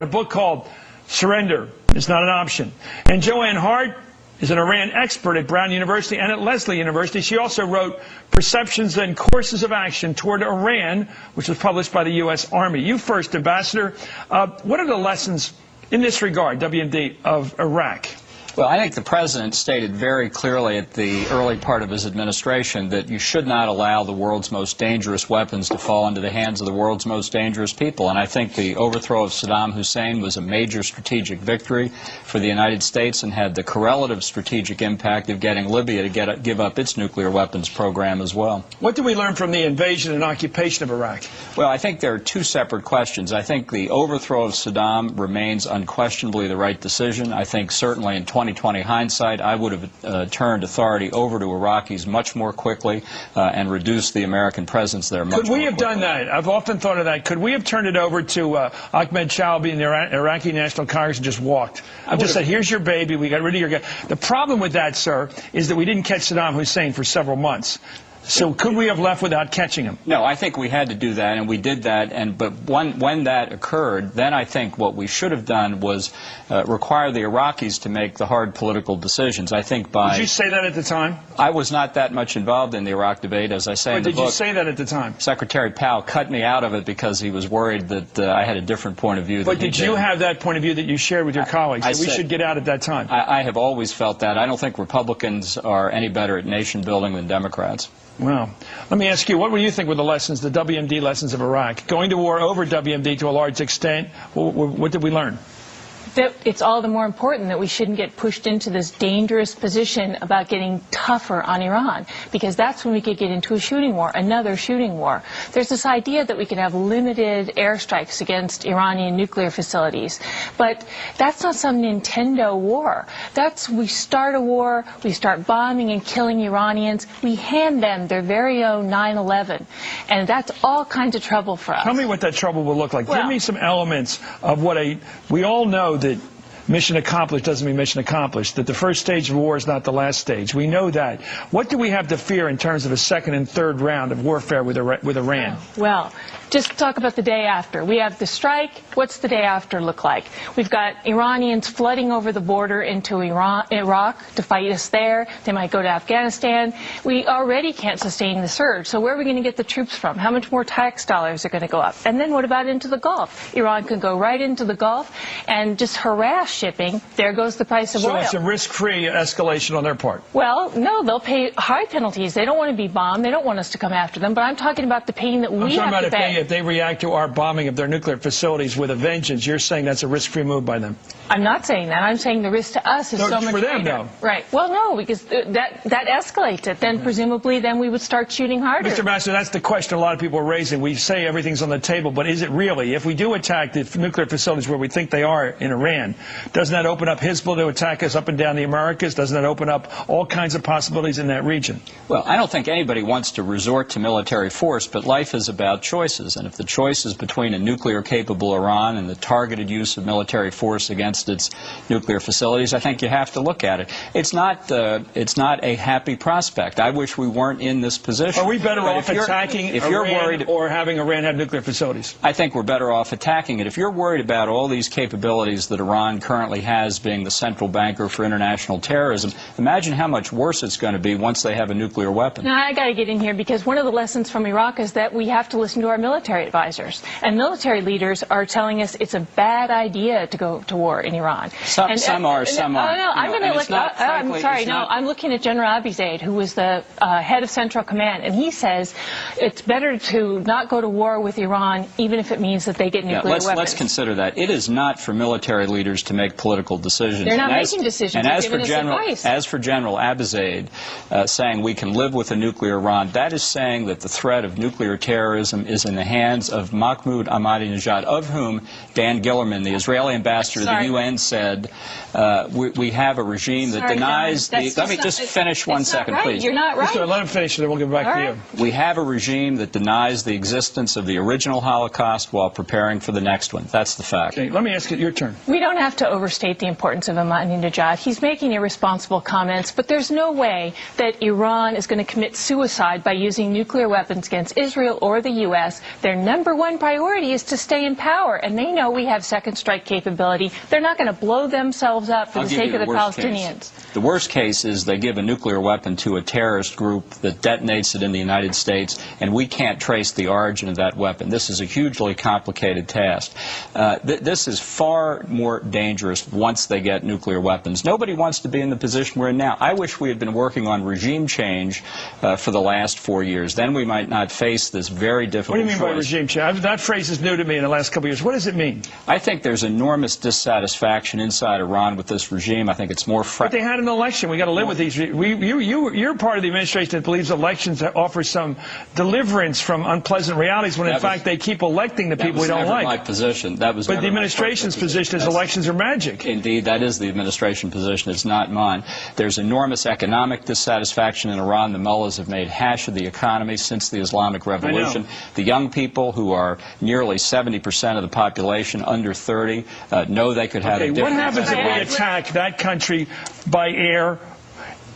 A book called Surrender is Not an Option. And Joanne Hart is an Iran expert at Brown University and at Lesley University. She also wrote Perceptions and Courses of Action Toward Iran, which was published by the U.S. Army. You first, Ambassador. What are the lessons in this regard, WMD, of Iraq? Well, I think the President stated very clearly at the early part of his administration that you should not allow the world's most dangerous weapons to fall into the hands of the world's most dangerous people. And I think the overthrow of Saddam Hussein was a major strategic victory for the United States and had the correlative strategic impact of getting Libya to give up its nuclear weapons program as well. What do we learn from the invasion and occupation of Iraq? Well, I think there are two separate questions. I think the overthrow of Saddam remains unquestionably the right decision. I think certainly in 2020 hindsight, I would have turned authority over to Iraqis much more quickly and reduced the American presence there much more quickly. Could we have done that? I've often thought of that. Could we have turned it over to Ahmed Chalabi and the Iraqi National Congress and just walked? I just said, here's your baby, we got rid of your guy. The problem with that, sir, is that we didn't catch Saddam Hussein for several months. So could we have left without catching him? No, I think we had to do that, and we did that. But when that occurred, then I think what we should have done was require the Iraqis to make the hard political decisions. I think by... Did you say that at the time? I was not that much involved in the Iraq debate, as I say in the book. Did you say that at the time? Secretary Powell cut me out of it because he was worried that I had a different point of view than he did. But did you have that point of view that you shared with your colleagues, that we should get out at that time? I have always felt that. I don't think Republicans are any better at nation building than Democrats. Well, let me ask you, what do you think were the lessons, the WMD lessons of Iraq? Going to war over WMD to a large extent, what did we learn? That it's all the more important that we shouldn't get pushed into this dangerous position about getting tougher on Iran, because that's when we could get into a shooting war, another shooting war. There's this idea that we could have limited airstrikes against Iranian nuclear facilities, but that's not some Nintendo war. That's, we start a war, we start bombing and killing Iranians, we hand them their very own 9/11, and that's all kinds of trouble for us. Tell me what that trouble will look like. Well, give me some elements of what we all know that mission accomplished doesn't mean mission accomplished, that the first stage of war is not the last stage. We know that. What do we have to fear in terms of a second and third round of warfare with Iran? Well, just talk about the day after. We have the strike. What's the day after look like? We've got Iranians flooding over the border into Iraq to fight us there. They might go to Afghanistan. We already can't sustain the surge. So where are we going to get the troops from? How much more tax dollars are going to go up? And then what about into the Gulf? Iran can go right into the Gulf and just harass shipping. There goes the price of oil. So it's a risk-free escalation on their part? Well, no, they'll pay high penalties. They don't want to be bombed. They don't want us to come after them. But I'm talking about the pain that we have to pay. If they react to our bombing of their nuclear facilities with a vengeance, you're saying that's a risk-free move by them? I'm not saying that. I'm saying the risk to us is so much for them, greater. though. Right. Well, no, because that escalates it. Then presumably, then we would start shooting harder. Mr. Ambassador, that's the question a lot of people are raising. We say everything's on the table, but is it really? If we do attack the nuclear facilities where we think they are in Iran, doesn't that open up Hezbollah to attack us up and down the Americas? Doesn't that open up all kinds of possibilities in that region? Well, I don't think anybody wants to resort to military force, but life is about choices. And if the choice is between a nuclear-capable Iran and the targeted use of military force against its nuclear facilities, I think you have to look at it. It's not a happy prospect. I wish we weren't in this position. Are we better off attacking Iran or having Iran have nuclear facilities? I think we're better off attacking it. If you're worried about all these capabilities that Iran currently has, being the central banker for international terrorism, imagine how much worse it's going to be once they have a nuclear weapon. Now, I got to get in here because one of the lessons from Iraq is that we have to listen to our military advisors. And military leaders are telling us it's a bad idea to go to war in Iran. Some are. No, I'm going to look. I'm sorry. No, I'm looking at General Abizaid, who was the head of Central Command, and he says it's better to not go to war with Iran, even if it means that they get nuclear weapons. Let's consider that. It is not for military leaders to make political decisions. They're not making decisions. And as for General Abizaid saying we can live with a nuclear Iran, that is saying that the threat of nuclear terrorism is in the hands of Mahmoud Ahmadinejad, of whom Dan Gillerman, the Israeli ambassador to the UN, said we have a regime that denies the... Let me just finish 1 second, please. You're not right. Let him finish, and then we'll get back to you. We have a regime that denies the existence of the original Holocaust while preparing for the next one. That's the fact. Okay, let me ask you your turn. We don't have to overstate the importance of Ahmadinejad. He's making irresponsible comments, but there's no way that Iran is going to commit suicide by using nuclear weapons against Israel or the U.S. Their #1 priority is to stay in power, and they know we have second strike capability. They're not going to blow themselves up for the sake of the Palestinians. The worst case is they give a nuclear weapon to a terrorist group that detonates it in the United States, and we can't trace the origin of that weapon. This is a hugely complicated task. This is far more dangerous once they get nuclear weapons. Nobody wants to be in the position we're in now. I wish we had been working on regime change for the last 4 years. Then we might not face this very difficult choice. What do you mean by regime change? That phrase is new to me in the last couple of years. What does it mean? I think there's enormous dissatisfaction inside Iran with this regime. I think it's more But they had an election. We got to live with these. You're part of the administration that believes elections offer some deliverance from unpleasant realities when, in fact, they keep electing the people we don't like. My position. That was but the administration's position is elections are magic. Indeed, that is the administration position. It's not mine. There's enormous economic dissatisfaction in Iran. The mullahs have made hash of the economy since the Islamic Revolution. The young people, who are nearly 70% of the population, under 30, know they could have a different... What happens if we attack that country by air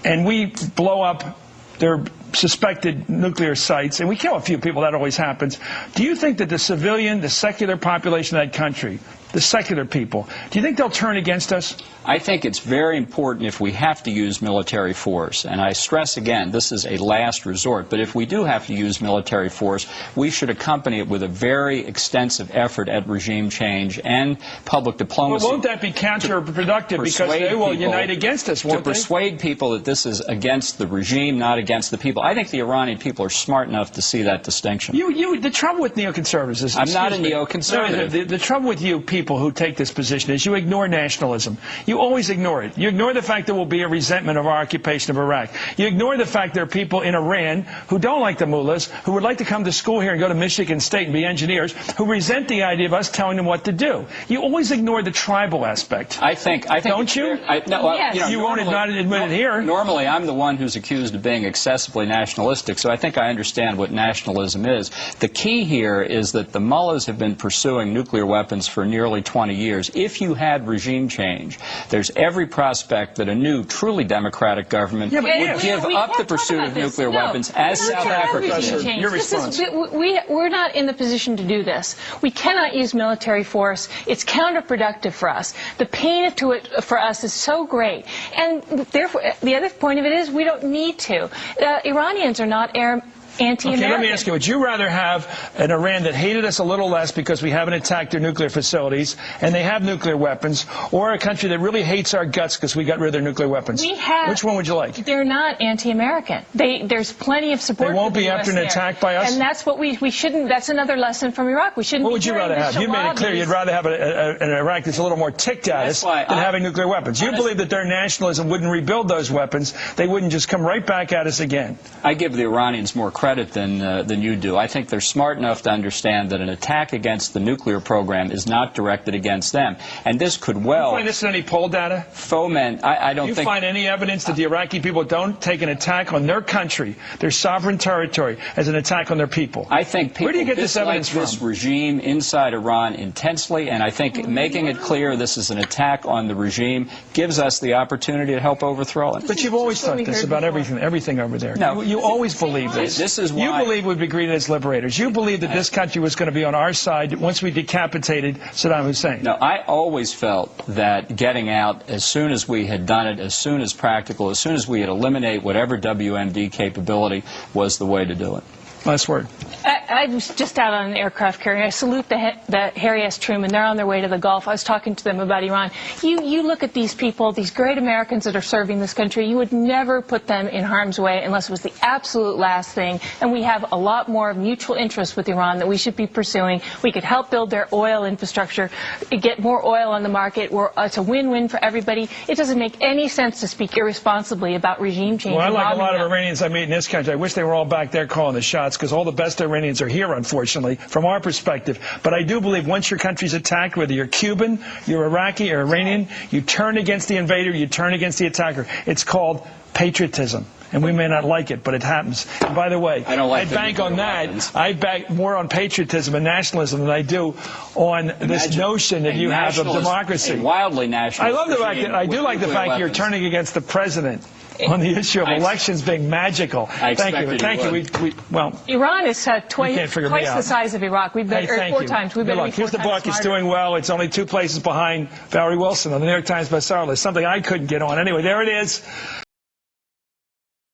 and we blow up their suspected nuclear sites, and we kill a few people? That always happens. Do you think that the civilian, the secular population of that country, the secular people, do you think they'll turn against us? I think it's very important if we have to use military force, and I stress again, this is a last resort, but if we do have to use military force, we should accompany it with a very extensive effort at regime change and public diplomacy. Well, won't that be counterproductive because they will unite against us, won't they? To persuade people that this is against the regime, not against the people. I think the Iranian people are smart enough to see that distinction. The trouble with neoconservatives is... I'm not a neoconservative. No, the trouble with you people who take this position is you ignore nationalism. You always ignore it. You ignore the fact there will be a resentment of our occupation of Iraq. You ignore the fact there are people in Iran who don't like the mullahs, who would like to come to school here and go to Michigan State and be engineers, who resent the idea of us telling them what to do. You always ignore the tribal aspect. I think don't you? Yes. You won't admit it here. Normally, I'm the one who's accused of being excessively nationalistic, so I think I understand what nationalism is. The key here is that the mullahs have been pursuing nuclear weapons for nearly 20 years. If you had regime change, there's every prospect that a new, truly democratic government would give up the pursuit of nuclear weapons, as South Africa did. Your response. We're not in the position to do this. We cannot use military force. It's counterproductive for us. The pain to it for us is so great. And therefore, the other point of it is we don't need to. Iranians are not anti-American. Okay, let me ask you, would you rather have an Iran that hated us a little less because we haven't attacked their nuclear facilities and they have nuclear weapons, or a country that really hates our guts because we got rid of their nuclear weapons? Which one would you like? They're not anti-American. There's plenty of support. They won't for the be after an attack by us? And that's what we shouldn't, that's another lesson from Iraq. We shouldn't. What would you rather have? You made it clear you'd rather have an Iraq that's a little more ticked at us than having nuclear weapons. You believe that their nationalism wouldn't rebuild those weapons. They wouldn't just come right back at us again. I give the Iranians more credit than you do. I think they're smart enough to understand that an attack against the nuclear program is not directed against them. And this could well... You find this in any poll data? Foment, I don't think... Do you find any evidence that the Iraqi people don't take an attack on their country, their sovereign territory, as an attack on their people? I think people Where do you get this evidence from? This regime inside Iran intensely, and I think making it clear this is an attack on the regime gives us the opportunity to help overthrow it. But you've always thought this about everything over there. No, you always believe this. This is why... You believe we'd be greeted as liberators. You believe that this country was going to be on our side once we decapitated Saddam Hussein. No, I always felt that getting out as soon as we had done it, as soon as practical, as soon as we had eliminated whatever WMD capability was the way to do it. Last word. I was just out on an aircraft carrier. I salute the Harry S. Truman. They're on their way to the Gulf. I was talking to them about Iran. You look at these people, these great Americans that are serving this country, you would never put them in harm's way unless it was the absolute last thing. And we have a lot more mutual interest with Iran that we should be pursuing. We could help build their oil infrastructure, get more oil on the market. It's a win-win for everybody. It doesn't make any sense to speak irresponsibly about regime change. Well, I like a lot of Iranians I meet in this country. I wish they were all back there calling the shots, because all the best Iranians are here, unfortunately, from our perspective. But I do believe once your country's attacked, whether you're Cuban, you're Iraqi, or Iranian, you turn against the invader, you turn against the attacker. It's called patriotism. And we may not like it, but it happens. And by the way, I bank on that. I bank more on patriotism and nationalism than I do on this notion that you have of democracy. Wildly nationalist. I love the fact that I do like the fact you're turning against the president on the issue of elections being magical. Thank you. Thank you. Well, Iran is twice out. the size of Iraq. We've been four times. We've been Here's the book. It's doing well. It's only 2 places behind Valerie Wilson on the New York Times bestseller list. Something I couldn't get on. Anyway, there it is.